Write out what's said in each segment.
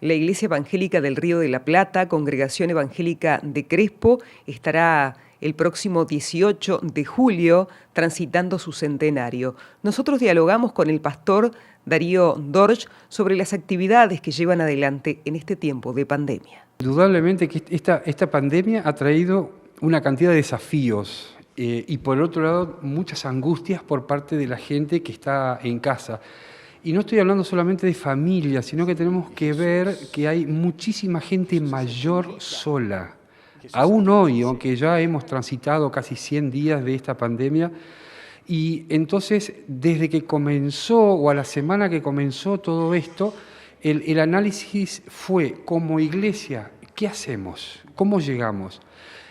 La Iglesia Evangélica del Río de la Plata, Congregación Evangélica de Crespo, estará el próximo 18 de julio transitando su centenario. Nosotros dialogamos con el pastor Darío Dorsch sobre las actividades que llevan adelante en este tiempo de pandemia. Indudablemente que esta pandemia ha traído una cantidad de desafíos y por otro lado muchas angustias por parte de la gente que está en casa. Y no estoy hablando solamente de familias, sino que tenemos que ver que hay muchísima gente mayor sola. Aún hoy, aunque ya hemos transitado casi 100 días de esta pandemia, y entonces desde que comenzó o a la semana que comenzó todo esto, el análisis fue, como iglesia, ¿qué hacemos? ¿Cómo llegamos?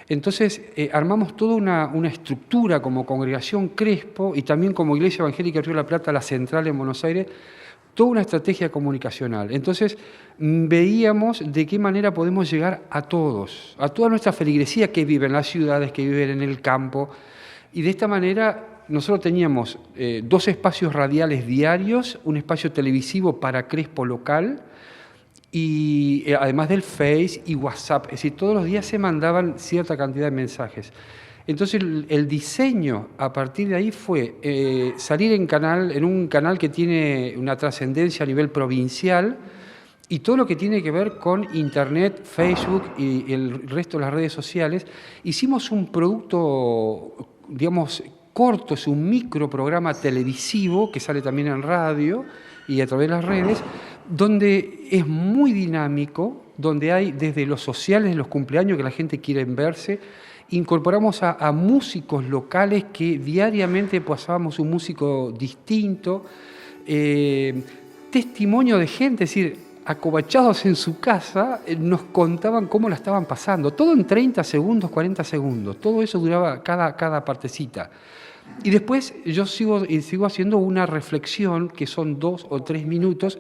Entonces armamos toda una estructura como Congregación Crespo y también como Iglesia Evangélica del Río de la Plata, la central en Buenos Aires, toda una estrategia comunicacional. Entonces veíamos de qué manera podemos llegar a todos, a toda nuestra feligresía que vive en las ciudades, que vive en el campo, y de esta manera nosotros teníamos 2 espacios radiales diarios, un espacio televisivo para Crespo local, y además del Face y WhatsApp, es decir, todos los días se mandaban cierta cantidad de mensajes. Entonces el diseño a partir de ahí fue salir en un canal que tiene una trascendencia a nivel provincial y todo lo que tiene que ver con Internet, Facebook y el resto de las redes sociales. Hicimos un producto, digamos, corto, es un microprograma televisivo que sale también en radio y a través de las redes, donde es muy dinámico, donde hay desde los sociales, los cumpleaños que la gente quiere verse, incorporamos a músicos locales que diariamente pasábamos un músico distinto, testimonio de gente, es decir, acobachados en su casa, nos contaban cómo la estaban pasando, todo en 30 segundos, 40 segundos, todo eso duraba cada partecita. Y después yo sigo haciendo una reflexión que son 2 o 3 minutos,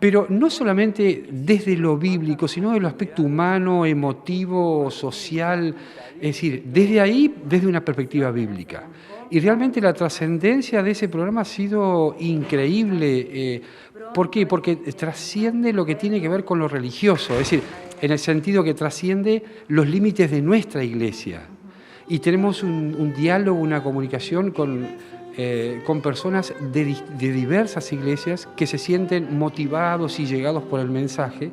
pero no solamente desde lo bíblico, sino desde el aspecto humano, emotivo, social, es decir, desde ahí, desde una perspectiva bíblica. Y realmente la trascendencia de ese programa ha sido increíble. ¿Por qué? Porque trasciende lo que tiene que ver con lo religioso, es decir, en el sentido que trasciende los límites de nuestra iglesia. Y tenemos un diálogo, una comunicación con personas de diversas iglesias que se sienten motivados y llegados por el mensaje.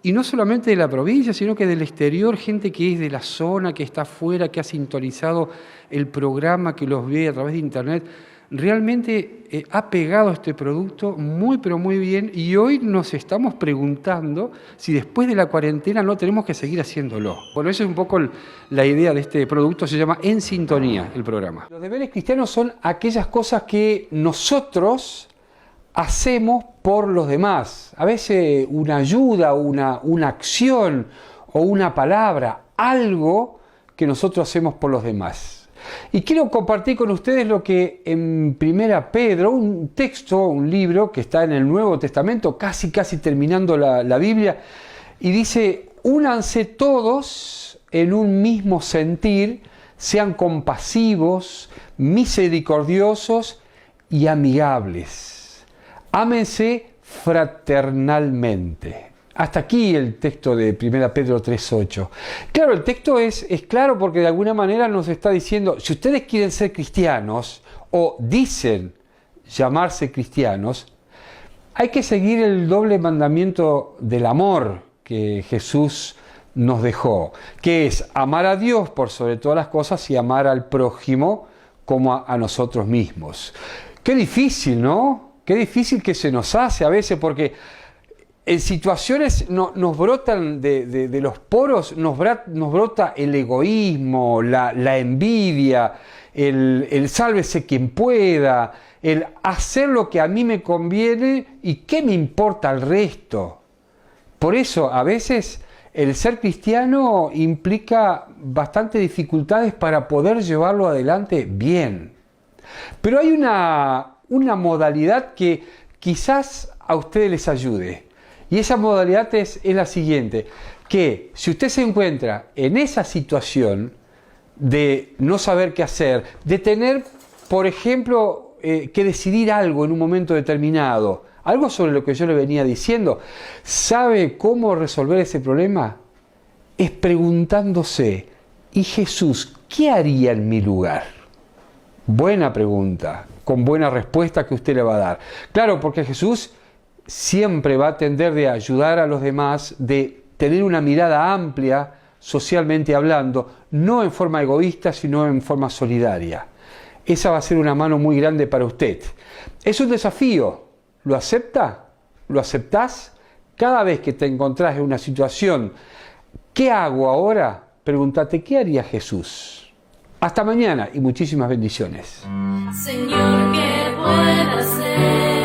Y no solamente de la provincia, sino que del exterior, gente que es de la zona, que está afuera, que ha sintonizado el programa, que los ve a través de internet. Realmente ha pegado este producto muy, pero muy bien, y hoy nos estamos preguntando si después de la cuarentena no tenemos que seguir haciéndolo. Bueno, esa es un poco la idea de este producto, se llama En Sintonía el programa. Los deberes cristianos son aquellas cosas que nosotros hacemos por los demás. A veces una ayuda, una acción o una palabra, algo que nosotros hacemos por los demás. Y quiero compartir con ustedes lo que en 1 Pedro, un texto, un libro que está en el Nuevo Testamento, casi terminando la Biblia, y dice: únanse todos en un mismo sentir, sean compasivos, misericordiosos y amigables. Ámense fraternalmente. Hasta aquí el texto de 1 Pedro 3:8. Claro, el texto es claro porque de alguna manera nos está diciendo, si ustedes quieren ser cristianos o dicen llamarse cristianos, hay que seguir el doble mandamiento del amor que Jesús nos dejó, que es amar a Dios por sobre todas las cosas y amar al prójimo como a nosotros mismos. Qué difícil, ¿no? Qué difícil que se nos hace a veces porque en situaciones nos brotan de los poros, nos brota el egoísmo, la envidia, el sálvese quien pueda, el hacer lo que a mí me conviene y qué me importa el resto. Por eso a veces el ser cristiano implica bastantes dificultades para poder llevarlo adelante bien. Pero hay una modalidad que quizás a ustedes les ayude. Y esa modalidad es la siguiente, que si usted se encuentra en esa situación de no saber qué hacer, de tener, por ejemplo, que decidir algo en un momento determinado, Algo sobre lo que yo le venía diciendo. ¿Sabe cómo resolver ese problema? Es preguntándose, ¿y Jesús qué haría en mi lugar? Buena pregunta, con buena respuesta que usted le va a dar. Claro, porque Jesús siempre va a tender de ayudar a los demás, de tener una mirada amplia, socialmente hablando, no en forma egoísta, sino en forma solidaria. Esa va a ser una mano muy grande para usted. Es un desafío. ¿Lo acepta? ¿Lo aceptás? Cada vez que te encontrás en una situación, ¿qué hago ahora? Pregúntate, ¿qué haría Jesús? Hasta mañana y muchísimas bendiciones. Señor, ¿qué puedo hacer?